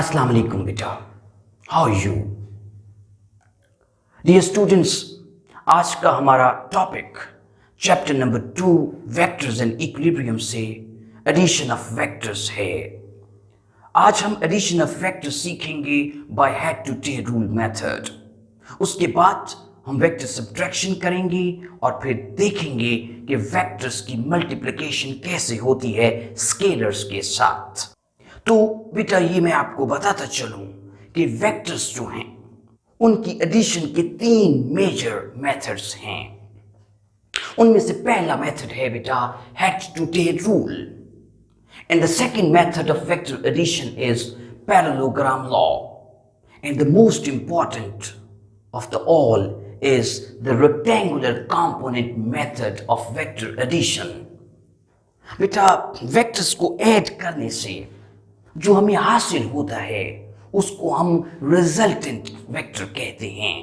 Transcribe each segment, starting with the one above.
अस्सलाम वालेकुम बेटा, how are you dear students. आज का हमारा topic chapter number 2 vectors and equilibrium से एडिशन ऑफ वेक्टर्स है। आज हम एडिशन ऑफ वेक्टर्स सीखेंगे by head to tail rule method. उसके बाद हम वेक्टर सब्ट्रैक्शन करेंगे और फिर देखेंगे कि वेक्टर्स की मल्टीप्लिकेशन कैसे होती है स्केलर्स के साथ। तो बेटा ये मैं आपको बताता चलूं कि वेक्टर्स जो हैं उनकी एडिशन के 3 मेजर मेथड्स हैं। उनमें से पहला मेथड है बेटा head to tail rule, and the second method of vector addition is parallelogram law, and the most important of the all is the rectangular component method of vector addition. बेटा vectors को add करने से जो हमें हासिल होता है उसको हम रिजल्टेंट वेक्टर कहते हैं।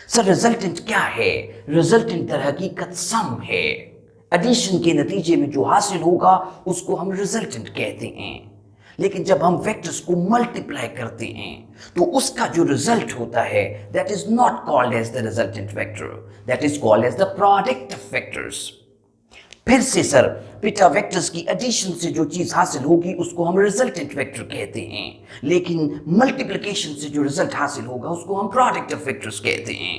सर रिजल्टेंट क्या है? रिजल्टेंट दर हकीकत सम है। एडिशन के नतीजे में जो हासिल होगा उसको हम रिजल्टेंट कहते हैं। लेकिन जब हम वेक्टर्स को मल्टीप्लाई करते हैं तो उसका जो रिजल्ट होता है that is not called as the resultant vector, that is called as the product of vectors. फिर से सर बेटा वेक्टर्स की एडिशन से जो चीज हासिल होगी उसको हम रिजल्टेंट वेक्टर कहते हैं, लेकिन मल्टीप्लिकेशन से जो रिजल्ट हासिल होगा उसको हम प्रोडक्ट ऑफ वेक्टर्स कहते हैं।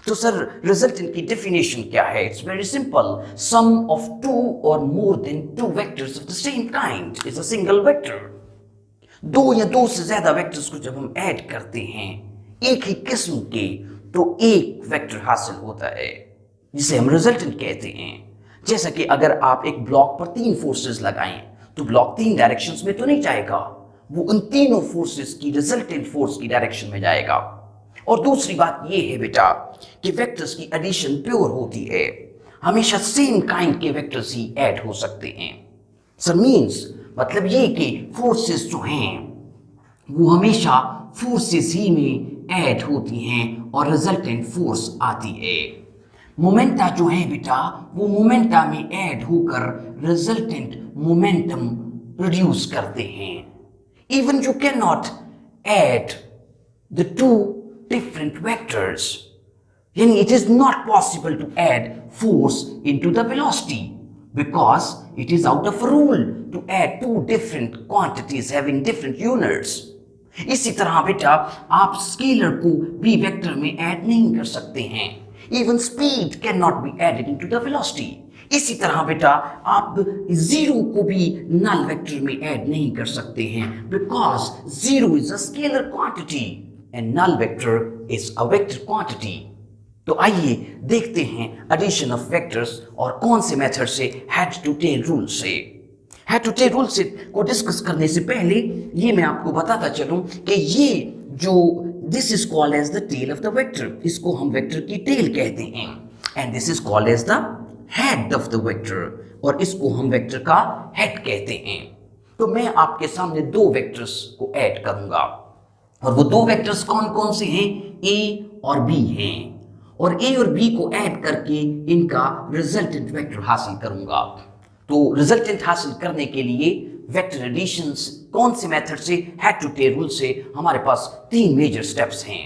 तो सर रिजल्टेंट की डेफिनेशन क्या है? It's very simple, sum of 2 और more than 2 vectors of the same kind is a single vector. 2 या 2 से ज्यादा वेक्टर्स को जब हम ऐड करते हैं एक ही किस्म के तो एक वेक्टर हासिल होता है जिसे हम रिजल्टेंट कहते हैं। जैसा कि अगर आप एक ब्लॉक पर 3 फोर्सेस लगाएं तो ब्लॉक 3 डायरेक्शंस में तो नहीं जाएगा, वो उन तीनों फोर्सेस की रिजल्टेंट फोर्स की डायरेक्शन में जाएगा। और दूसरी बात ये है बेटा कि वेक्टर्स की एडिशन प्योर होती है, हमेशा सेम काइंड के वेक्टर्स ही ऐड हो सकते हैं। सर मींस मतलब ये कि फोर्सेस जो हैं वो हमेशा फोर्सेस ही में ऐड होती हैं और रिजल्टेंट फोर्स आती है। मोमेंटा जो है बेटा वो मोमेंटा में ऐड होकर रिजल्टेंट मोमेंटम प्रोड्यूस करते हैं। Even you can not add the 2 different vectors. Yani it is not possible to add force into the velocity because it is out of rule to add 2 different quantities having different units. इसी तरह बेटा आप scalar को भी vector में add नहीं कर सकते हैं। Even speed cannot be added into the velocity. इसी तरह बेटा आप 0 को भी नल वेक्टर में ऐड नहीं कर सकते हैं because 0 is a scalar quantity and null vector is a vector quantity. तो आइए देखते हैं एडिशन ऑफ वेक्टर्स और कौन से मेथड से हेड टू टेल रूल से। हेड टू टेल रूल से को डिस्कस करने से पहले ये मैं आपको बताता चलूं कि ये जो this is called as the tail of the vector, इसको हम वेक्टर की टेल कहते हैं, and this is called as the head of the vector, और इसको हम वेक्टर का हेड कहते हैं। तो मैं आपके सामने 2 वेक्टर्स को ऐड करूंगा और वो 2 वेक्टर्स कौन कौन से हैं? ए और बी हैं, और ए और बी को ऐड करके इनका रिजल्टेंट वेक्टर हासिल करूंगा। तो रिजल्टेंट हासिल करने के लिए वेक्टर एडिशंस कौन से मेथड से? हेड टू टेल रूल से हमारे पास 3 मेजर स्टेप्स हैं।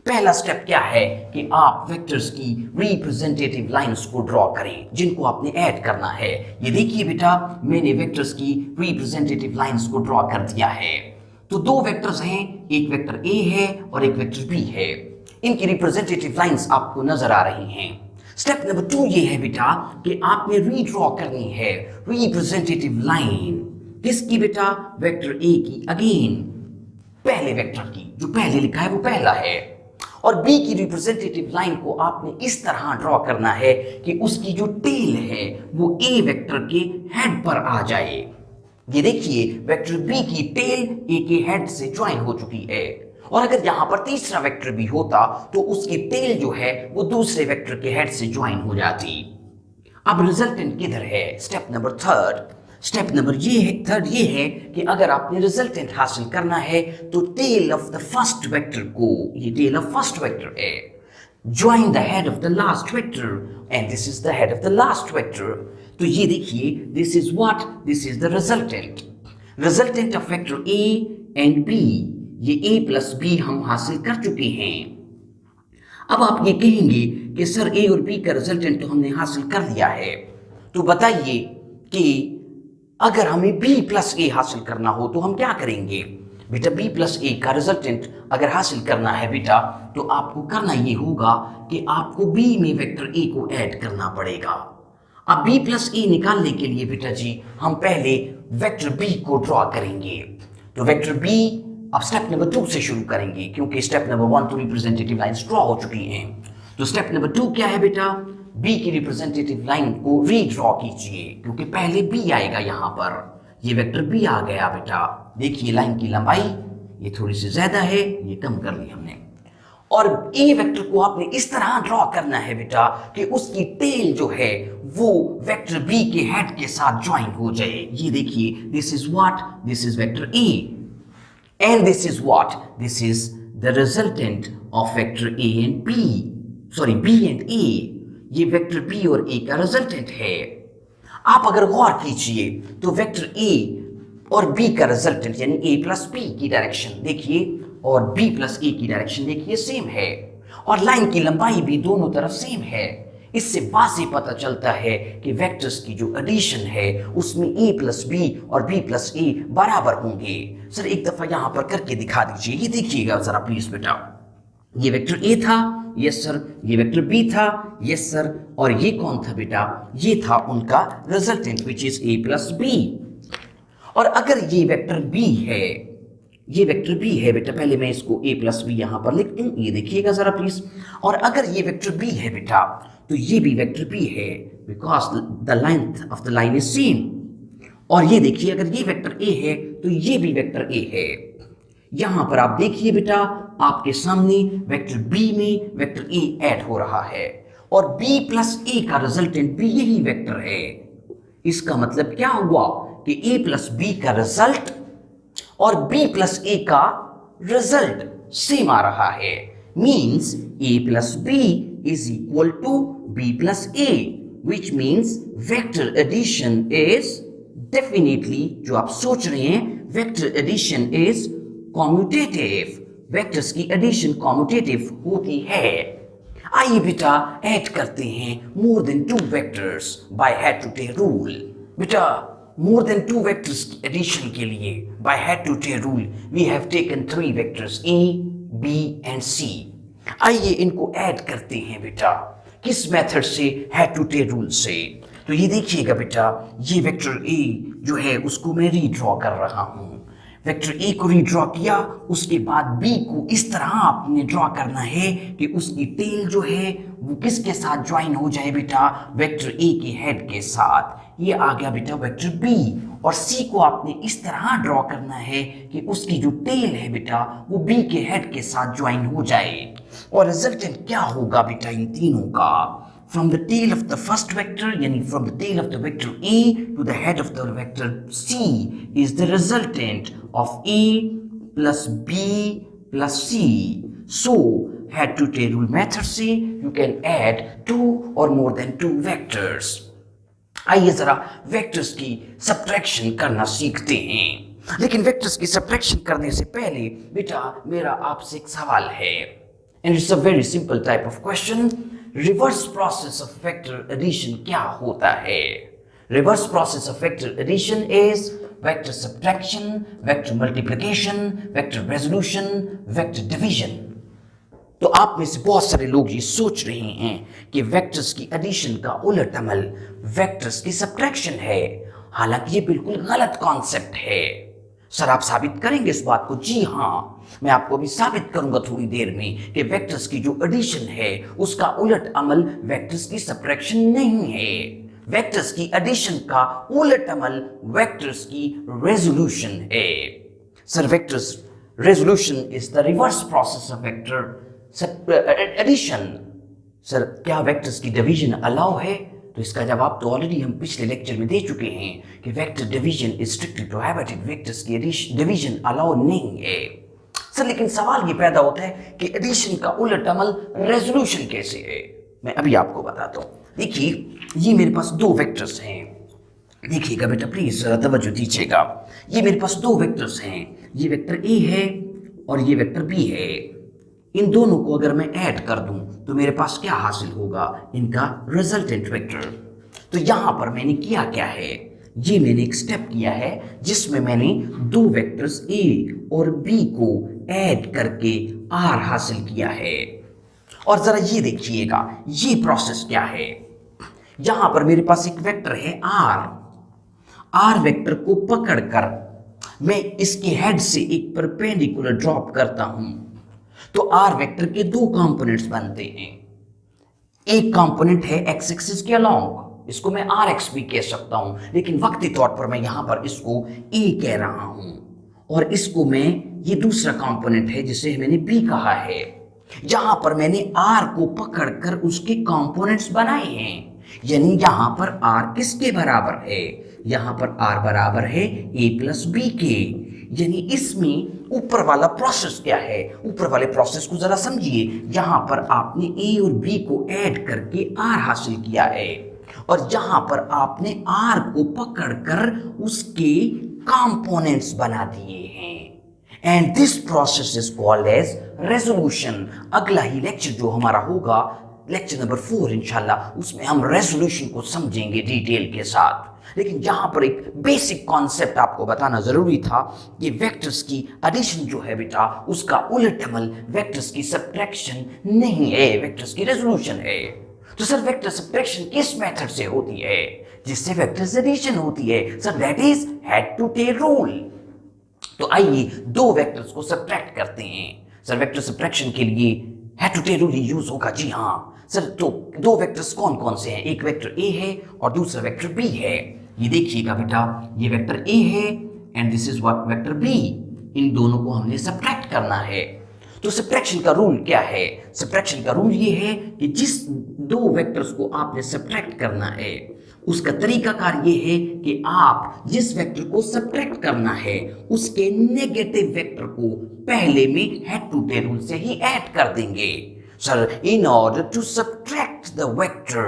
पहला स्टेप क्या है कि आप वेक्टर्स की रिप्रेजेंटेटिव लाइंस को ड्रॉ करें जिनको आपने ऐड करना है। ये देखिए बेटा मैंने वेक्टर्स की रिप्रेजेंटेटिव लाइंस को ड्रॉ कर दिया है। तो 2 वेक्टर्स हैं, एक वेक्टर ए है और एक वेक्टर बी है। इनकी रिप्रेजेंटेटिव लाइंस आपको नजर आ रही हैं। स्टेप नंबर 2 ये है बेटा कि आपने रीड्रॉ करनी है रिप्रेजेंटेटिव लाइन। किसकी बेटा? वेक्टर ए की अगेन, पहले वेक्टर की, जो पहले लिखा है वो पहला है। और बी की रिप्रेजेंटेटिव लाइन को आपने इस तरह ड्रॉ करना है कि उसकी जो टेल है वो ए वेक्टर के हेड पर आ जाए। ये देखिए वेक्टर बी की टेल ए के हेड से ज्वाइन हो चुकी है, और अगर यहां पर तीसरा वेक्टर भी होता तो उसकी टेल जो है वो दूसरे वेक्टर के हेड से ज्वाइन हो जाती। अब रिजल्टेंट किधर है? Step number 3। Step number third ये है कि अगर आपने रिजल्टेंट हासिल करना है तो tail of the first vector को, ये टेल ऑफ फर्स्ट वेक्टर है, join the head of the last vector, and this is the head of the last vector. तो ये देखिए this is what? This is the resultant. Resultant of vector a and b, ये a plus B हम हासिल कर चुके हैं। अब आप ये कहेंगे कि सर ए और बी का रिजल्टेंट तो हमने हासिल कर लिया है, तो बताइए कि अगर हमें b प्लस ए हासिल करना हो तो हम क्या करेंगे? बेटा b प्लस ए का रिजल्टेंट अगर हासिल करना है बेटा, तो आपको करना ये होगा कि आपको b में वेक्टर a को ऐड करना पड़ेगा। अब b प्लस ए निकालने के लिए बेटा जी हम पहले वेक्टर b को ड्रॉ करेंगे। तो वेक्टर b अब स्टेप नंबर 2 से शुरू करेंगे, क्योंकि स्टेप नंबर 1 तो रिप्रेजेंटेटिव लाइंस ड्रॉ हो चुकी हैं। तो स्टेप नंबर 2 क्या है बेटा? बी की रिप्रेजेंटेटिव लाइन को रीड्रॉ कीजिए, क्योंकि पहले बी आएगा यहां पर। ये वेक्टर बी आ गया बेटा। देखिए लाइन की लंबाई ये थोड़ी सी ज्यादा है, ये कम कर ली हमने। और ए वेक्टर को आपने इस तरह ड्रॉ करना है बेटा कि उसकी टेल जो है वो वेक्टर बी के हेड के साथ ज्वाइन हो जाए। ये देखिए, this is what, this is vector a and this is what, this is the resultant of vector a and b, sorry b and a. ये वेक्टर बी और ए का रिजल्टेंट है। आप अगर गौर कीजिए तो वेक्टर ए और बी का रिजल्टेंट यानी ए प्लस बी की डायरेक्शन देखिए और बी प्लस ए की डायरेक्शन देखिए सेम है, और लाइन की लंबाई भी दोनों तरफ सेम है। इससे वाज़ेह पता चलता है कि वेक्टर्स की जो एडिशन है उसमें ए प्लस बी और बी प्लस ए बराबर होंगे। सर एक दफा यहां पर करके दिखा दीजिए, ये देखिएगा जरा प्लीज बेटा। ये वेक्टर ए था, यस सर, ये वेक्टर बी था, यस सर, और ये कौन था बेटा? ये था उनका resultant which is a plus b. और अगर ये वेक्टर बी है, ये वेक्टर बी है बेटा, पहले मैं इसको ए प्लस बी यहां पर लिख दूं, ये देखिएगा जरा प्लीज। और अगर ये वेक्टर बी है बेटा तो ये भी वेक्टर बी है, because the length of the line is same. और ये देखिए अगर ये वेक्टर ए है तो ये भी वेक्टर ए है। यहां पर आप देखिए बेटा, आपके सामने वेक्टर बी में वेक्टर ए ऐड हो रहा है और बी प्लस ए का रिजल्टेंट भी यही वेक्टर है। इसका मतलब क्या हुआ कि ए प्लस बी का रिजल्ट और बी प्लस ए का रिजल्ट सेम आ रहा है। Means a plus b is equal to b plus a, which means vector addition is definitely, जो आप सोच रहे हैं, vector addition is commutative. Vectors की एडिशन कॉम्यूटेटिव होती है। आइए बेटा ऐड करते हैं more than 2 vectors by head to tail rule. बेटा मोर देन 2 वेक्टर्स की एडिशन के लिए by head to tail rule we have taken 3 vectors a, b and c. आइए इनको ऐड करते हैं बेटा। किस मेथड से? हेड टू टेल रूल से। तो ये देखिएगा बेटा, ये वेक्टर ए जो है उसको मैं रीड्रॉ कर रहा हूं। वेक्टर ए को रीड्रॉ किया, उसके बाद बी को इस तरह आपने ड्रॉ करना है कि उसकी टेल जो है वो किसके साथ ज्वाइन हो जाए बेटा? वेक्टर ए के हेड के साथ। ये आ गया बेटा वेक्टर बी। और सी को आपने इस तरह ड्रॉ करना है कि उसकी जो टेल है बेटा वो बी के हेड के साथ ज्वाइन हो जाए। और रिजल्टेंट क्या होगा बेटा इन तीनों का? From the tail of the first vector, yani from the tail of the vector A to the head of the vector C is the resultant of A plus B plus C. So, head to tail rule method से you can add 2 or more than 2 vectors. आइए जरा vectors की subtraction करना सीखते हैं। लेकिन vectors की subtraction करने से पहले बेटा मेरा आपसे एक सवाल है, and it's a very simple type of question. Reverse process of vector addition क्या होता है? Reverse process of vector addition is vector subtraction, vector multiplication, vector resolution, vector division. तो आप में से बहुत सारे लोग ये सोच रहे हैं कि वेक्टर्स की एडिशन का उलट अमल वेक्टर्स की सब्ट्रैक्शन है। हालांकि ये बिल्कुल गलत कॉन्सेप्ट है। सर आप साबित करेंगे इस बात को? जी हाँ, मैं आपको अभी साबित करूंगा थोड़ी देर में कि वेक्टर्स की जो एडिशन है उसका उलट अमल वेक्टर्स की सब्ट्रैक्शन नहीं है। वेक्टर्स की एडिशन का उलट अमल वेक्टर्स की रेजोल्यूशन है। Sir vectors resolution is the reverse process of vector addition. Sir क्या वेक्टर्स की डिवीजन अलाउ है? तो इसका जवाब तो ऑलरेडी हम पिछले लेक्चर में दे चुके हैं कि vector division is strictly prohibited. Vectors की डिवीजन अलाउ नहीं है। सर लेकिन सवाल ये पैदा होता है कि एडिशन का उलट अमल रेजोल्यूशन कैसे है? मैं अभी आपको बताता हूं। देखिए ये मेरे पास 2 वेक्टर्स हैं देखिएगा बेटा, प्लीज तवज्जो दीजिएगा। ये मेरे पास दो वेक्टर्स हैं, ये वेक्टर ए है और ये वेक्टर बी है। इन दोनों को अगर मैं ऐड कर दूं तो मेरे पास क्या हासिल होगा, इनका रिजल्टेंट वेक्टर। तो यहां पर मैंने किया क्या है, ये मैंने एक स्टेप किया है जिसमें मैंने दो वेक्टर्स ए और बी को ऐड करके आर हासिल किया है। और जरा ये देखिएगा ये प्रोसेस क्या है। यहां पर मेरे पास एक वेक्टर है आर वेक्टर को पकड़कर मैं इसके हेड से एक परपेंडिकुलर ड्रॉप करता हूं तो आर वेक्टर के दो कंपोनेंट्स बनते हैं। एक कंपोनेंट है एक्स एक्सिस के अलोंग, इसको मैं आर एक्स भी कह सकता हूं, लेकिन वक्ती तौर पर मैं यहां पर इसको ए कह रहा हूं। और इसको मैं, ये दूसरा कंपोनेंट है जिसे मैंने बी कहा है। यहां पर मैंने आर को पकड़कर उसके कंपोनेंट्स बनाए हैं, यानी यहां पर आर किसके बराबर है, यहां पर आर बराबर है ए प्लस बी के। यानी इसमें ऊपर वाला प्रोसेस क्या है, ऊपर वाले प्रोसेस को जरा समझिए। यहां पर आपने ए और बी को ऐड करके आर हासिल किया है और यहां पर आपने आर को पकड़कर उसके कंपोनेंट्स बना दिए हैं। And this process is called as resolution. अगला ही लेक्चर जो हमारा होगा, लेक्चर नंबर 4 इंशाल्लाह, उसमें हम रेजोल्यूशन को समझेंगे डिटेल के साथ। लेकिन यहां पर एक बेसिक कॉन्सेप्ट आपको बताना जरूरी था कि वेक्टर्स की एडिशन जो है बेटा, उसका उलट अमल वेक्टर्स की सब्ट्रैक्शन नहीं है, वेक्टर्स की रेजोल्यूशन है। तो सर वेक्टर सब्ट्रैक्शन किस मेथड से होती है, जिससे वेक्टर्स एडिशन होती है? Sir that is head to tail rule. तो आइए दो वेक्टर्स को सब्ट्रैक्ट करते हैं। सर वेक्टर सब्ट्रैक्शन के लिए head to tail rule use होगा? जी हाँ सर। तो दो वेक्टर्स कौन कौन से हैं? एक वेक्टर ए है और दूसरा वेक्टर बी है। ये देखिएगा बेटा, ये वेक्टर ए है and this is what vector b. इन दोनों को हमने सब्ट्रैक्ट करना है। तो सब्ट्रैक्शन का रूल क्या है? सब्ट्रैक्शन का रूल ये है कि जिस दो वेक्टर्स को आपने सब्ट्रैक्ट करना है उसका तरीकाकार ये है कि आप जिस वेक्टर को सब्ट्रैक्ट करना है उसके नेगेटिव वेक्टर को पहले में हेड टू टेल रूल से ही ऐड कर देंगे। Sir, in order to subtract the vector,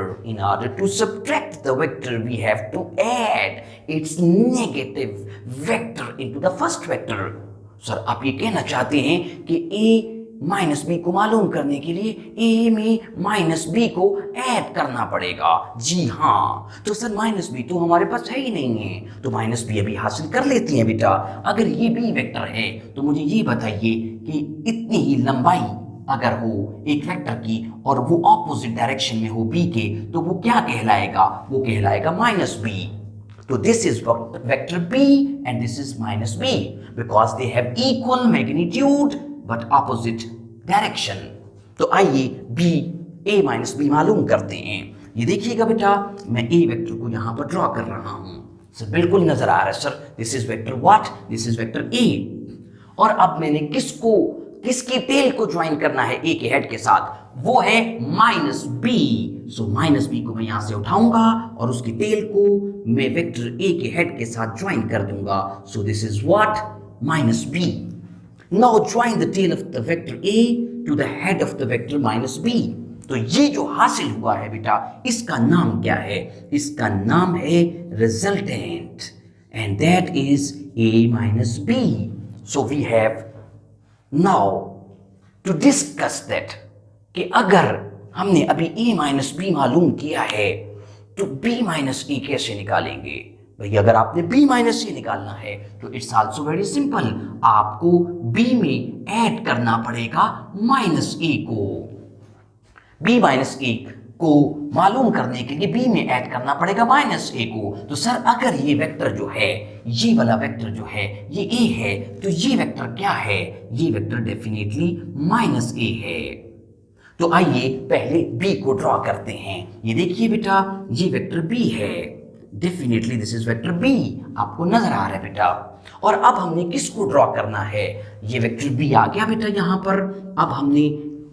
we have to add its negative vector into the first vector. Sir, आप ये कहना चाहते हैं कि a माइनस बी को मालूम करने के लिए a में माइनस बी को ऐड करना पड़ेगा? जी हाँ। तो सर माइनस बी तो हमारे पास है ही नहीं है, तो माइनस बी अभी हासिल कर लेती हैं बेटा। अगर ये बी वेक्टर है तो मुझे ये बताइए कि इतनी ही लंबाई अगर हो एक वेक्टर की और वो ऑपोजिट डायरेक्शन में हो बी के, तो वो क्या कहलाएगा? वो कहलाएगा माइनस बी। तो this is vector b and this is minus b because they have equal magnitude but opposite direction. तो आइए बी ए माइनस बी मालूम करते हैं। ये देखिएगा बेटा, मैं ए वेक्टर को यहां पर ड्रॉ कर रहा हूं। सर बिल्कुल नजर आ रहा है sir, this is vector what, this is vector ए। और अब मैंने किसकी टेल को ज्वाइन करना है ए के हेड के साथ? वो है minus b. So minus b को मैं यहां से उठाऊंगा और उसकी टेल को मैं वेक्टर ए के हेड के साथ ज्वाइन कर दूंगा। So this is what, minus b. Now join the tail of the vector a to the head of the vector minus b. तो ये जो हासिल हुआ है बेटा, इसका नाम क्या है? इसका नाम है resultant and that is a minus b. So we have now to discuss that कि अगर हमने अभी ए माइनस बी मालूम किया है तो बी माइनस ए कैसे निकालेंगे? भाई अगर आपने बी माइनस ए निकालना है तो इट्स आल्सो वेरी सिंपल, आपको बी में ऐड करना पड़ेगा माइनस ए को। बी माइनस ए को मालूम करने के लिए बी में ऐड करना पड़ेगा माइनस ए को। तो सर अगर ये वेक्टर जो है, ये वाला वेक्टर जो है ये ए है, तो ये वेक्टर क्या है? ये वेक्टर डेफिनेटली माइनस ए है। तो आइए पहले बी को ड्रॉ करते हैं। ये देखिए बेटा, ये वेक्टर बी है, definitely this is vector b, आपको नजर आ रहा है बेटा। और अब हमने किसको ड्रॉ करना है? ये वेक्टर बी आ गया बेटा यहां पर। अब हमने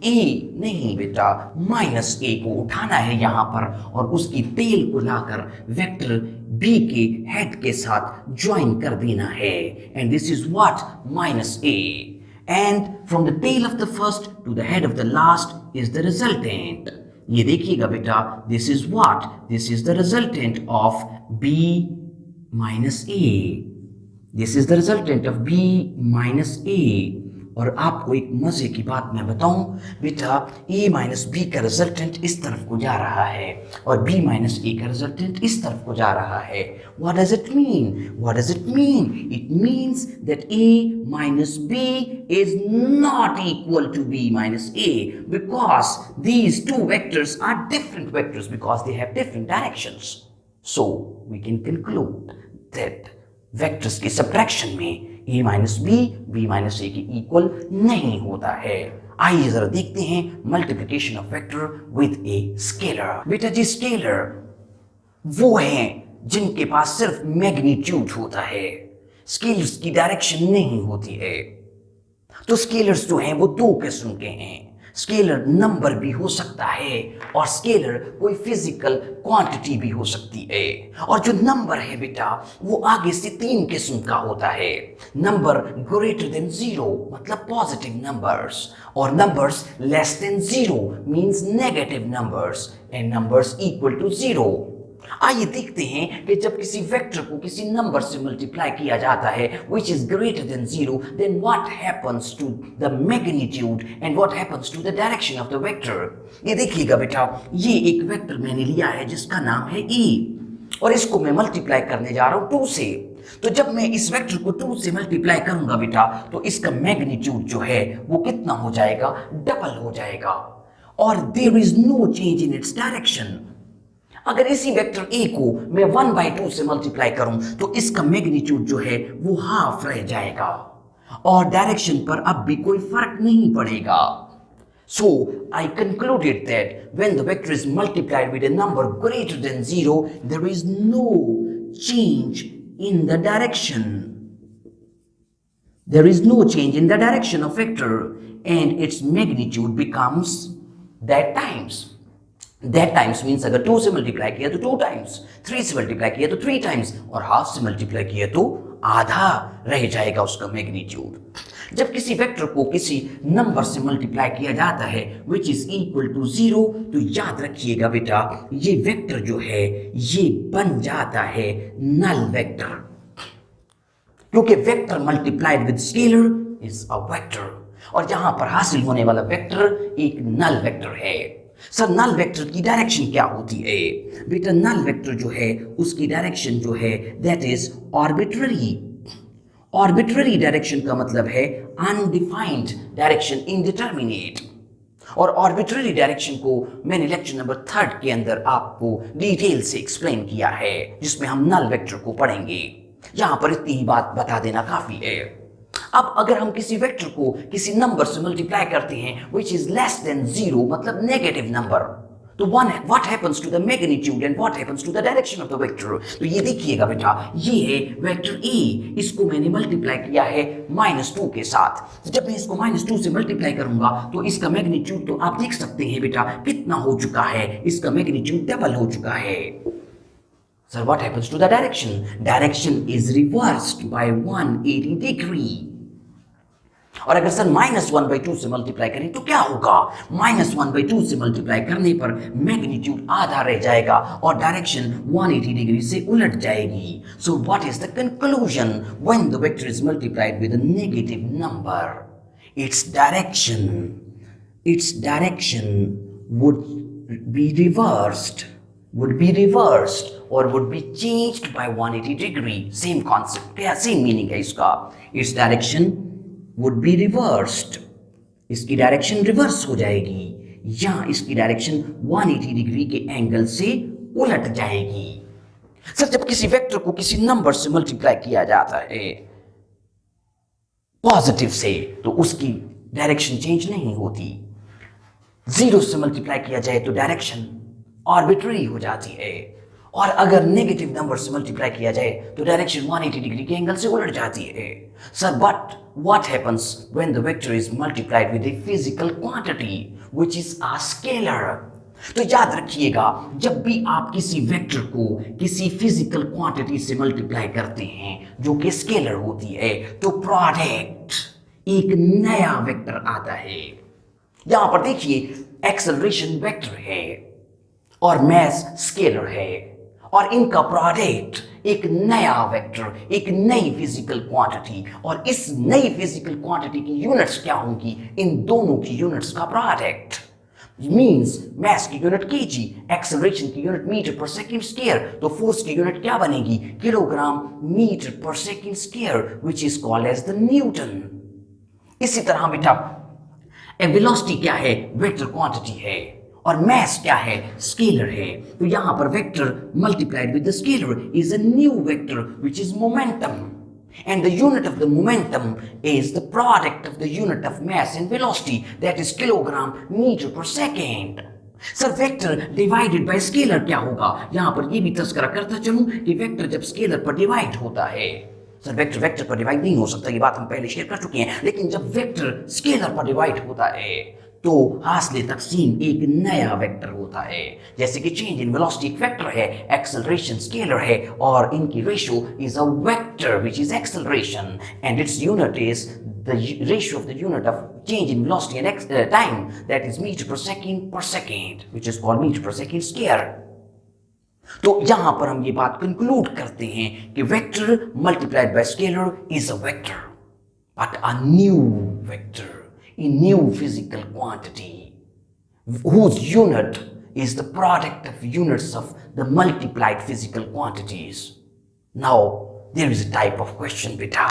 ए नहीं बेटा, माइनस ए को उठाना है यहां पर और उसकी टेल को लाकर वेक्टर बी के हेड के साथ ज्वाइन कर देना है। And this is what, minus a. And from the tail of the first to the head of the last is the resultant. ये देखिएगा बेटा, this is what, this is the resultant of b minus a. This is the resultant of b minus a. और आपको एक मजे की बात मैं बताऊं बेटा, a माइनस बी का रिजल्टेंट इस तरफ को जा रहा है और b माइनस a का रिजल्टेंट इस तरफ को जा रहा है. What does it mean? What does it mean? It means that a minus b is not equal to b minus a because these two vectors are different vectors because they have different directions. So we can conclude that vectors की subtraction में a minus b b minus a के इक्वल नहीं होता है. आइए जरा देखते हैं multiplication of vector with a scalar. बेटा जी स्केलर वो हैं जिनके पास सिर्फ मैग्नीट्यूड होता है, स्केलर्स की डायरेक्शन नहीं होती है. तो स्केलर्स जो हैं वो दो किस्म के हैं. स्केलर नंबर भी हो सकता है और स्केलर कोई फिजिकल क्वांटिटी भी हो सकती है. और जो नंबर है बेटा वो आगे से तीन किस्म का होता है. नंबर ग्रेटर देन जीरो मतलब पॉजिटिव नंबर्स, और numbers less than zero means negative numbers, and numbers equal to zero. आइए देखते हैं कि जब किसी वेक्टर को किसी नंबर से मल्टीप्लाई किया जाता है which is greater than zero, then what happens to the magnitude and what happens to the direction of the vector. ये देखिएगा बेटा, ये एक वेक्टर मैंने लिया है जिसका नाम है e और इसको मैं मल्टीप्लाई करने जा रहा हूं 2 से. तो जब मैं इस वेक्टर को 2 से मल्टीप्लाई करूंगा बेटा तो इसका मैग्नीट्यूड जो है वो कितना हो जाएगा, डबल हो जाएगा. और there is no change in its direction. अगर इसी वेक्टर a को मैं 1/2 से मल्टीप्लाई करूं तो इसका मैग्नीट्यूड जो है वो हाफ रह जाएगा और डायरेक्शन पर अब भी कोई फर्क नहीं पड़ेगा. So I concluded that when the vector is multiplied with a number greater than 0, there is no change in the direction. There is no change in the direction of vector and its magnitude becomes that times. That times means अगर 2 से multiply किया तो 2 times, 3 से multiply किया तो 3 times और half से multiply किया तो आधा रह जाएगा उसका मैग्नीट्यूड. जब किसी वेक्टर को किसी नंबर से मल्टीप्लाई किया जाता है which is equal to 0, तो याद रखिएगा बेटा ये वेक्टर जो है ये बन जाता है नल वेक्टर, क्योंकि vector multiplied with scalar is a vector और यहां पर हासिल होने वाला वेक्टर एक नल वेक्टर है. सर नल वेक्टर की डायरेक्शन क्या होती है? बेटा नल वेक्टर जो है उसकी डायरेक्शन जो है that is arbitrary. Arbitrary direction का मतलब है अनडिफाइंड डायरेक्शन, इनडिटर्मिनेट. और आर्बिट्ररी डायरेक्शन को मैंने लेक्चर नंबर 3 के अंदर आपको डिटेल से एक्सप्लेन किया है जिसमें हम नल वेक्टर को पढ़ेंगे. यहां पर इतनी ही बात बता देना काफी है. अब अगर हम किसी वेक्टर को किसी नंबर से मल्टीप्लाई करते हैं which is less than 0 मतलब नेगेटिव नंबर, तो what happens to the magnitude and what happens to the direction of the vector. तो ये देखिएगा बेटा ये है वेक्टर a, इसको मैंने मल्टीप्लाई किया है -2 के साथ. जब मैं इसको -2 से मल्टीप्लाई करूंगा तो इसका मैग्नीट्यूड तो आप देख सकते हैं बेटा कितना हो चुका है, इसका मैग्नीट्यूड डबल हो चुका है. Sir, what happens to the direction? Direction is reversed by 180 degree. और अगर सर -1/2 से मल्टीप्लाई करें तो क्या होगा? -1/2 से मल्टीप्लाई करने पर मैग्नीट्यूड आधा रह जाएगा और डायरेक्शन 180 डिग्री से उलट जाएगी. So what is the conclusion when the vector is multiplied with a negative number? Its direction would be reversed or would be changed by 180 degree. Same concept, क्या same meaning है इसका. Its direction would be reversed. इसकी direction reverse हो जाएगी या इसकी direction 180 degree के angle से उलट जाएगी. सर जब किसी वेक्टर को किसी नंबर से मल्टीप्लाई किया जाता है पॉजिटिव से तो उसकी डायरेक्शन चेंज नहीं होती. 0 से मल्टीप्लाई किया जाए तो डायरेक्शन आर्बिट्ररी हो जाती है और अगर नेगेटिव नंबर से मल्टीप्लाई किया जाए तो डायरेक्शन 180 डिग्री के एंगल से उलट जाती है. Sir but what happens when the vector is multiplied with a physical quantity which is a scalar? तो याद रखिएगा जब भी आप किसी वेक्टर को किसी फिजिकल क्वांटिटी से मल्टीप्लाई करते हैं जो कि स्केलर होती है तो प्रोडक्ट एक नया वेक्टर आता है. यहां पर देखिए एक्सेलरेशन वेक्टर है और मास स्केलर है और इनका प्रोडक्ट एक नया वेक्टर, एक नई फिजिकल क्वांटिटी, और इस नई फिजिकल क्वांटिटी की यूनिट्स क्या होंगी? इन दोनों की यूनिट्स का प्रोडक्ट मींस मास की यूनिट केजी, एक्सेलरेशन की यूनिट मीटर पर सेकंड स्क्वायर, तो फोर्स की यूनिट क्या बनेगी? किलोग्राम मीटर पर second square, which is called as the newton. इसी तरह बेटा वेलोसिटी क्या है? वेक्टर क्वांटिटी है, और मास क्या है? स्केलर है। तो यहां पर vector multiplied with the scalar is a new vector which is momentum, and the unit of the momentum is the product of the unit of mass and velocity, that is kilogram meter per second. Sir vector divided by scalar क्या होगा? यहां पर ये भी तस्करा करता चलूं कि वेक्टर जब स्केलर पर डिवाइड होता है, सर वेक्टर वेक्टर पर डिवाइड नहीं हो सकता, ये बात हम पहले शेयर कर चुके हैं, लेकिन जब वेक्टर स्केलर पर डिवाइड होता है तो हासिल तकसीम एक नया वेक्टर होता है। जैसे कि चेंज इन वेलोसिटी एक वेक्टर है, एक्सेलरेशन स्केलर है, और इनकी ratio is a vector which is acceleration, and its unit is the ratio of the unit of change in velocity and time, that is meter per second, which is called meter per second square. तो यहां पर हम ये बात conclude करते हैं कि vector multiplied by scalar is a vector, but a new vector, a new physical quantity whose unit is the product of units of the multiplied physical quantities. Now there is a type of question beta.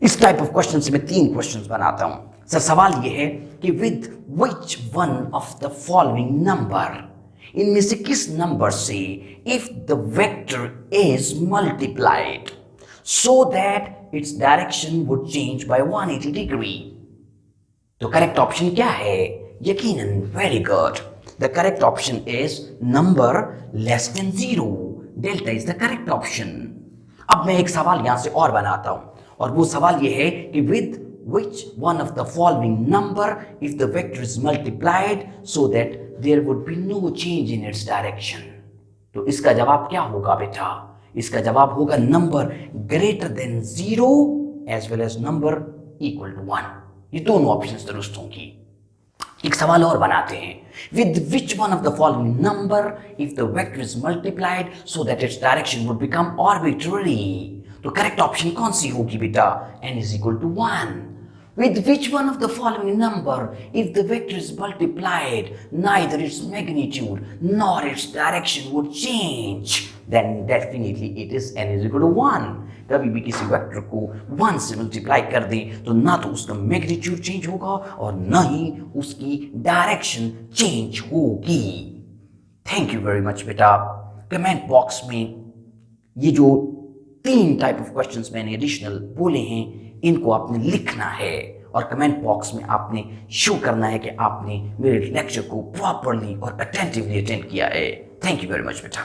इस type of question से मैं 3 questions बनाता हूं। Sir सवाल यह है कि with which one of the following number, इनमें से किस नंबर से if the vector is multiplied so that its direction would change bye 180 degree. तो करेक्ट ऑप्शन क्या है? यकीनन very good, the correct option is number less than 0। Delta is the correct option. अब मैं एक सवाल यहां से और बनाता हूं, और वो सवाल ये है कि with which one of the following number if the vector is multiplied so that there would be no change in its direction. तो इसका जवाब क्या होगा बेटा? इसका जवाब होगा number greater than 0 as well as number equal to 1। ये दोनों ऑप्शंस दुरुस्त होंगी। एक सवाल और बनाते हैं, with which one of the following number if the vector is multiplied so that its direction would become arbitrary. तो करेक्ट ऑप्शन कौन सी होगी बेटा? n is equal to 1. With which one of the following number, if the vector is multiplied, neither its magnitude nor its direction would change, then definitely it is n is equal to 1. कभी भी किसी vector को 1 से multiply कर दे तो ना तो उसका मैग्नीट्यूड चेंज होगा और ना ही उसकी डायरेक्शन चेंज होगी। थैंक यू वेरी मच बेटा। कमेंट बॉक्स में ये जो 3 टाइप ऑफ क्वेश्चंस मैंने एडिशनल बोले हैं, इनको आपने लिखना है और कमेंट बॉक्स में आपने शो करना है कि आपने मेरे लेक्चर को प्रॉपरली और अटेंटिवली अटेंड किया है। थैंक यू वेरी मच बेटा।